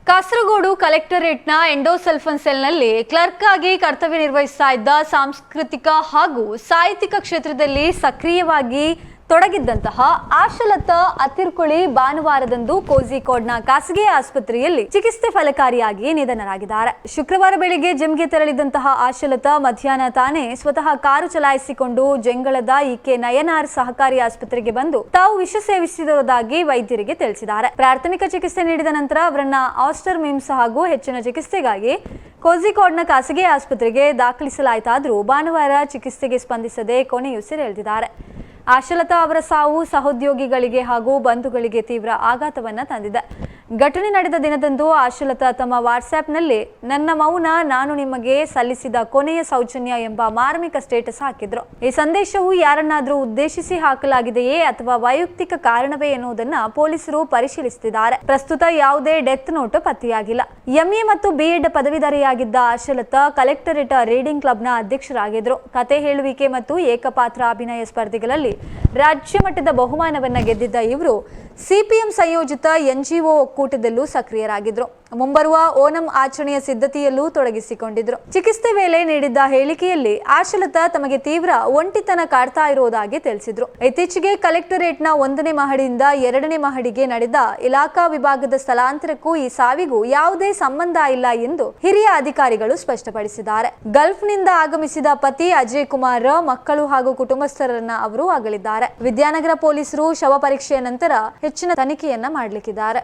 Kasaragod ಕಲೆಕ್ಟರೇಟ್ನ endosulfan ಸೆಲ್ನಲ್ಲಿ clerk ಆಗಿ ಕರ್ತವ್ಯ ನಿರ್ವಹಿಸ್ತಾ ಇದ್ದ ಸಾಂಸ್ಕೃತಿಕ ಹಾಗೂ ಸಾಹಿತ್ಯಿಕ ಕ್ಷೇತ್ರದಲ್ಲಿ ಸಕ್ರಿಯವಾಗಿ ತೊಡಗಿದ್ದಂತಹ ಆಶಲತಾ ಅತಿರ್ಕುಳಿ ಭಾನುವಾರದಂದು ಕೋಝಿಕೋಡ್ನ ಖಾಸಗಿ ಆಸ್ಪತ್ರೆಯಲ್ಲಿ ಚಿಕಿತ್ಸೆ ಫಲಕಾರಿಯಾಗಿ ನಿಧನರಾಗಿದ್ದಾರೆ. ಶುಕ್ರವಾರ ಬೆಳಿಗ್ಗೆ ಜಿಮ್ಗೆ ತೆರಳಿದಂತಹ ಆಶಲತಾ ಮಧ್ಯಾಹ್ನ ತಾನೇ ಸ್ವತಃ ಕಾರು ಚಲಾಯಿಸಿಕೊಂಡು ಜಂಗಳದ ಇಕೆ ನಯನಾರ್ ಸಹಕಾರಿ ಆಸ್ಪತ್ರೆಗೆ ಬಂದು ತಾವು ವಿಷ ಸೇವಿಸಿರುವುದಾಗಿ ವೈದ್ಯರಿಗೆ ತಿಳಿಸಿದ್ದಾರೆ. ಪ್ರಾಥಮಿಕ ಚಿಕಿತ್ಸೆ ನೀಡಿದ ನಂತರ ಅವರನ್ನ ಆಸ್ಟರ್ ಮಿಮ್ಸ್ ಹಾಗೂ ಹೆಚ್ಚಿನ ಚಿಕಿತ್ಸೆಗಾಗಿ ಕೋಝಿಕೋಡ್ನ ಖಾಸಗಿ ಆಸ್ಪತ್ರೆಗೆ ದಾಖಲಿಸಲಾಯಿತಾದರೂ ಭಾನುವಾರ ಚಿಕಿತ್ಸೆಗೆ ಸ್ಪಂದಿಸದೆ ಕೊನೆಯುಸಿರೆಳೆದಿದ್ದಾರೆ. ಆಶಲತಾ ಅವರ ಸಾವು ಸಹೋದ್ಯೋಗಿಗಳಿಗೆ ಹಾಗೂ ಬಂಧುಗಳಿಗೆ ತೀವ್ರ ಆಘಾತವನ್ನ ತಂದಿದೆ. ಘಟನೆ ನಡೆದ ದಿನದಂದು ಆಶಲತಾ ತಮ್ಮ ವಾಟ್ಸ್ಆ್ಯಪ್ನಲ್ಲಿ ನನ್ನ ಮೌನ ನಾನು ನಿಮಗೆ ಸಲ್ಲಿಸಿದ ಕೊನೆಯ ಸೌಜನ್ಯ ಎಂಬ ಮಾರ್ಮಿಕ ಸ್ಟೇಟಸ್ ಹಾಕಿದ್ರು. ಈ ಸಂದೇಶವು ಯಾರನ್ನಾದರೂ ಉದ್ದೇಶಿಸಿ ಹಾಕಲಾಗಿದೆಯೇ ಅಥವಾ ವೈಯಕ್ತಿಕ ಕಾರಣವೇ ಎನ್ನುವುದನ್ನ ಪೊಲೀಸರು ಪರಿಶೀಲಿಸುತ್ತಿದ್ದಾರೆ. ಪ್ರಸ್ತುತ ಯಾವುದೇ ಡೆತ್ ನೋಟ್ ಪತ್ತೆಯಾಗಿಲ್ಲ. ಎಂಎ ಮತ್ತು ಬಿಎಡ್ ಪದವೀಧರೆಯಾಗಿದ್ದ ಆಶಲತಾ ಕಲೆಕ್ಟರೇಟ್ ರೀಡಿಂಗ್ ಕ್ಲಬ್ನ ಅಧ್ಯಕ್ಷರಾಗಿದ್ರು. ಕತೆ ಹೇಳುವಿಕೆ ಮತ್ತು ಏಕಪಾತ್ರ ಅಭಿನಯ ಸ್ಪರ್ಧೆಗಳಲ್ಲಿ ರಾಜ್ಯ ಮಟ್ಟದ ಬಹುಮಾನವನ್ನ ಗೆದ್ದಿದ್ದ ಇವರು ಸಿಪಿಎಂ ಸಂಯೋಜಿತ ಎನ್ಜಿಒ ಒಕ್ಕೂಟದಲ್ಲೂ ಸಕ್ರಿಯರಾಗಿದ್ರು. ಮುಂಬರುವ ಓಣಂ ಆಚರಣೆಯ ಸಿದ್ಧತೆಯಲ್ಲೂ ತೊಡಗಿಸಿಕೊಂಡಿದ್ರು. ಚಿಕಿತ್ಸೆ ವೇಳೆ ನೀಡಿದ್ದ ಹೇಳಿಕೆಯಲ್ಲಿ ಆಶಲತಾ ತಮಗೆ ತೀವ್ರ ಒಂಟಿತನ ಕಾಡ್ತಾ ಇರುವುದಾಗಿ ತಿಳಿಸಿದ್ರು. ಇತ್ತೀಚೆಗೆ ಕಲೆಕ್ಟರೇಟ್ನ 1ನೇ ಮಹಡಿಯಿಂದ 2ನೇ ಮಹಡಿಗೆ ನಡೆದ ಇಲಾಖಾ ವಿಭಾಗದ ಸ್ಥಳಾಂತರಕ್ಕೂ ಈ ಸಾವಿಗೂ ಯಾವುದೇ ಸಂಬಂಧ ಇಲ್ಲ ಎಂದು ಹಿರಿಯ ಅಧಿಕಾರಿಗಳು ಸ್ಪಷ್ಟಪಡಿಸಿದ್ದಾರೆ. ಗಲ್ಫ್ನಿಂದ ಆಗಮಿಸಿದ ಪತಿ ಅಜಯ್ ಕುಮಾರ್, ಮಕ್ಕಳು ಹಾಗೂ ಕುಟುಂಬಸ್ಥರನ್ನ ಅವರು ಅಗಲಿದ್ದಾರೆ. ವಿದ್ಯಾನಗರ ಪೊಲೀಸರು ಶವ ಪರೀಕ್ಷೆಯ ನಂತರ ಹೆಚ್ಚಿನ ತನಿಖೆಯನ್ನ ಮಾಡಲಿಕ್ಕಿದ್ದಾರೆ.